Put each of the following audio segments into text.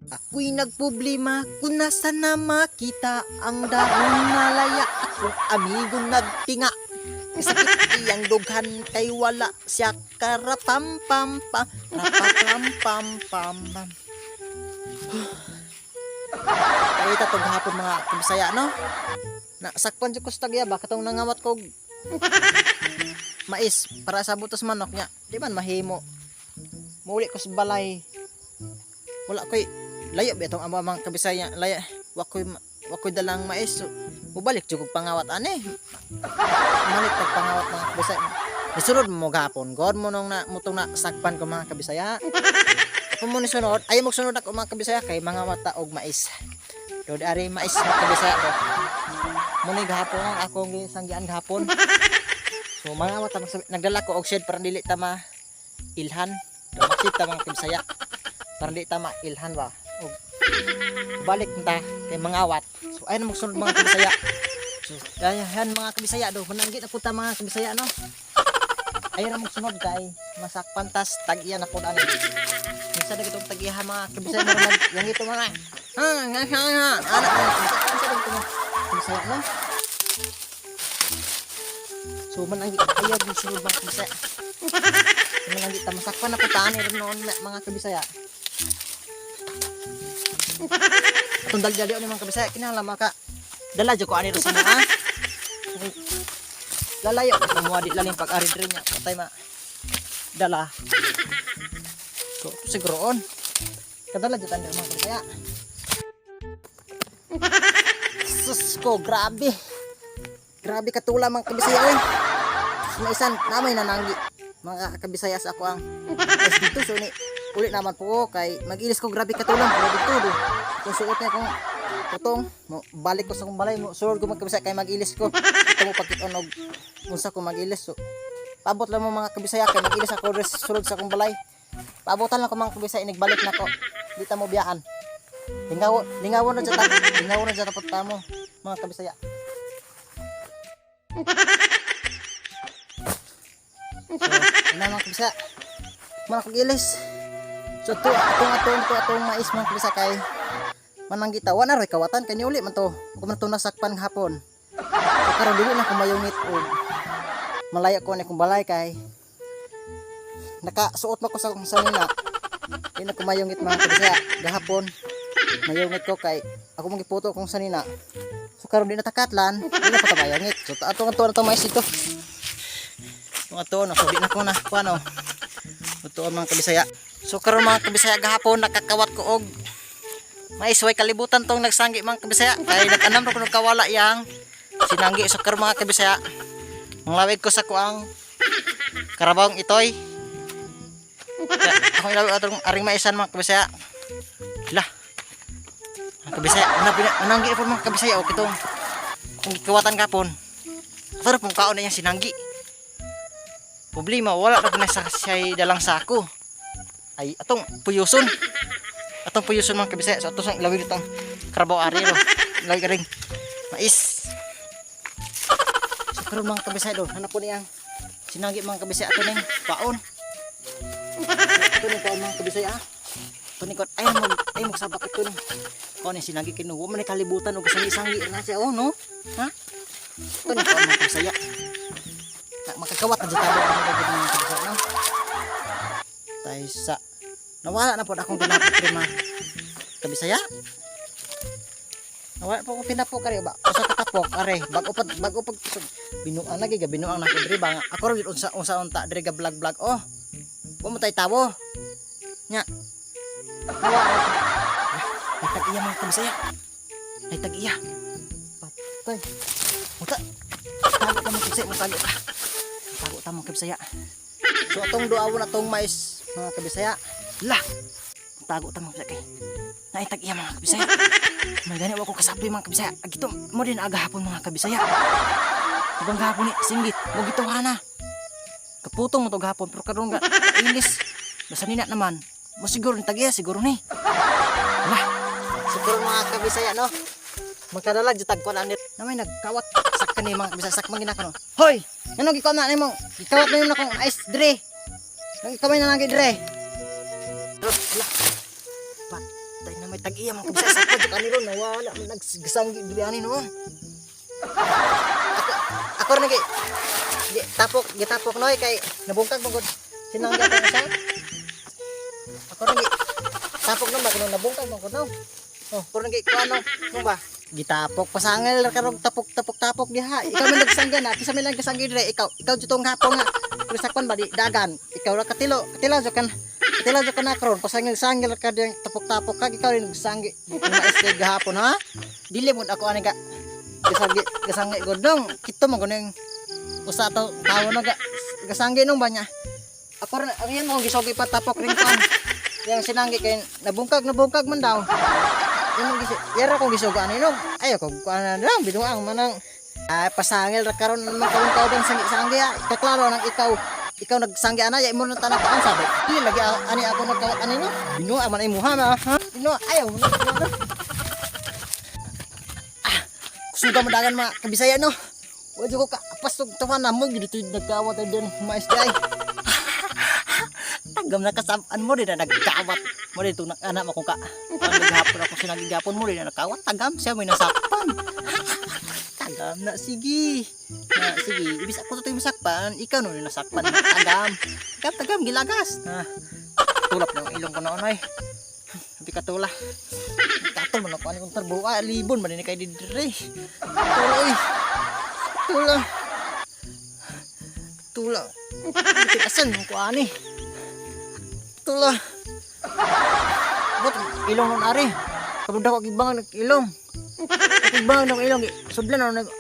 Ako'y nagproblema kung nasa na makita ang dahon malaya akong amigong nagtinga. Sakit iyang dughan kay wala siya karapam pam pam rapapam pam pam pam. Ay tatong hapon mga kabisaya no. Nasakpan jud ko sa tagya ba katong nangawat ko mais para sa butos manok nya. Di man mahimo. Muli ko sa balay. Wala ko'y layo ba itong mga kabisaya layo. Wakoy dalang mais. So, mubalik jud kog pangawat ani. Malik pag pangawat mga kabisaya. Nisunod mo gapon. God mo nung mutong na sakpan ko mga kabisaya. Kung mo nisunod, ayaw mo sunod ako mga kabisaya kay mga mata og mais. Do ari mais mga kabisaya do. Muni gahapon ang akong sanggian gahapon. So mga mata nagdala ko og shed para dili ta ma ilhan. Do makita mga kabisaya. Para dili ta ma ilhan ba. Og balik ta kay mangawat. So ayun mo sunod mga kabisaya. So dayan mga kabisaya do, mananggit na punta mga kabisaya no. Ayun mo sunod kay masakpan tas tag-iya na pud ani. Minsan na gitong tag-iya mga kabisaya mo yang ito mga. Anak kabisaya no. So mananggit ayag mo sunod mga kabisaya. Mananggit ta masakpan na punta ani ron mga kabisaya. Atong dali ni mga kabisaya kinahanglan maka dala jud ko ani ro sa mga lalayo sa mga di lalim pag ari diri nya patay ma dala so siguroon kadala jud ani mga kabisaya. Sus ko grabe katula mga kabisaya oy. Maisan namay nananggi mga kabisaya sa ako ang dito so ni ulit naman po kay mag-ilis ko grabe katulang pero dito do kung suot niya kung putong balik ko sa kong balay mo sulod ko magkabisaya kay mag-ilis ko ito mo pagkiton og unsa ko mag-ilis so paabot lang mo mga kabisaya kay mag-ilis ako res sulod sa kong balay paabotan lang ko mga kabisaya nagbalik na ko di ta mo biyaan lingawon na dyan tapos ta mo mga kabisaya. So ina mga kabisaya mga kag-ilis. So to atong mais mga kabisaya kay mananggita wa na roy kawatan kay uli man to ug man to nasakpan hapon. So karon dili na ko mayungit og malaya ko ni kong balay kay nakasuot na ko sa kong sanina. Di na ko mayungit mga kabisaya gahapon. Mayungit ko kay ako mong giputo kong sanina. So karon di na takatlan, di na pa mayungit. So atong mais ito. Ato no so di na ko na kuano. Ito mga kabisaya. So karon mga kabisaya gahapon nakakawat ko og mais way kalibutan tong nagsanggi mga kabisaya kay nag-anam ra ko kawala yang sinanggi so karon mga kabisaya manglawig ko sa kuang karabawang itoy ako ilawig atong aring maisan mga kabisaya lah mga kabisaya nananggi po mga kabisaya o kitong kung gikawatan kapon pero pong kaon na yung sinanggi problema wala na sa siya dalang sako ay atong puyuson mga kabisaya so atong ilawig itong karabaw ari ro ilawig ring mais so karon mga kabisaya do hanap po niyang sinanggi mga kabisaya ato ning paon ito ning paon mga kabisaya ito ning kon ay mo sabak ito ning paon ni sinanggi kinuha man kalibutan og sangi-sangi na siya oh no ha ito ning paon mga kabisaya makakawat na dito mga kabisaya no tay sa nawala na po akong pinapok prima kabisaya. Nawala po akong pinapok kare ba. Usa ka tapok are bago pag binuang lagi ga binuang na ko diri ba. Ako ron unsa unta diri ga vlog. Oh. Pumutay tawo. Nya. Nawala. Ay tag-iya mga kabisaya. Ay tag-iya. Patay. Uta. Tago ka mga kabisaya, tago ta mga kabisaya. So atong duawon atong mais mga kabisaya. Lah, tago ta mga kabisaya. Naitag iya mga kabisaya. May gani ako kasapi mga kabisaya. Agito mo din agahapon mga kabisaya. Ibang gahapon ni singgit, mo gito hana. Kaputong mo to gahapon pero karon ga inis. Basta nina naman. Mo siguro ni tagiya siguro ni. Lah, siguro mga kabisaya no. Magkadalag jud tag kon anit. Na may nagkawat sak kani mga kabisaya sak mangina kanon. Hoy, ngano gikaw na nimo? Gikawat na nimo kong ice dre. Nang kamay na lagi dre. Tay na may tag-iya man kabisa sa pag kaniro nawala man naggasanggi dili ani no. Ako rin gitapok noy kay nabungkag mong sinangga ko sa. Ako rin tapok nang ba kuno nabungkag mong kuno. Oh, ko rin kuano no ba? Gitapok pasangil karog tapok diha. Ikaw man nagsangga na, kisa man lang kasanggi dire ikaw jutong hapon nga. Pero sakon ba di dagan. Ikaw ra katilaw jo kan. Katilaw jo kan akron pasangil ka diyang tapok kag ikaw rin nagsanggi. Na este gahapon ha. Dili mo ako ani ka gasanggi godong kito mo kuning usa to tawo na gasanggi nung banya ako rin ayan mo gisogi patapok ring kan yang sinanggi kay nabungkag man daw yung yara kong gisoga ani no ayo ko kuan lang binuang manang pasangil ra karon man kawon dan sanggi kaklaro nang ikaw nagsanggi ana ya imo na tanak ang sabi dili lagi ani ako nagkawat ani no binuang man imuha ha binu ayaw sudah mendangan mak Kabisaya no. Wajah ko kapas tug tawa na mo gid nagkawat din mais day. Tagam na kasabaan mo din na nagkawat. Mo din tug anak mo ka. Naghapon ako sinagigapon mo din na nagkawat tagam siya may nasakpan. Tagam na sige. Na sige, ibis ako to masakpan, ikaw no nasakpan tagam. Tagam gilagas. Tulap ng ilong ko noon ay. Hindi ka tula. Katol man ako ani kung tarbuka libon man ni kay didre. Tuloy. Tula. Asan ko ani? Tula. Bot ilong nun ari. Kabudak ko gibang nag ilong. Gibang ng ilong sudlan na nag.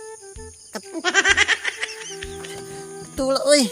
Tula oy.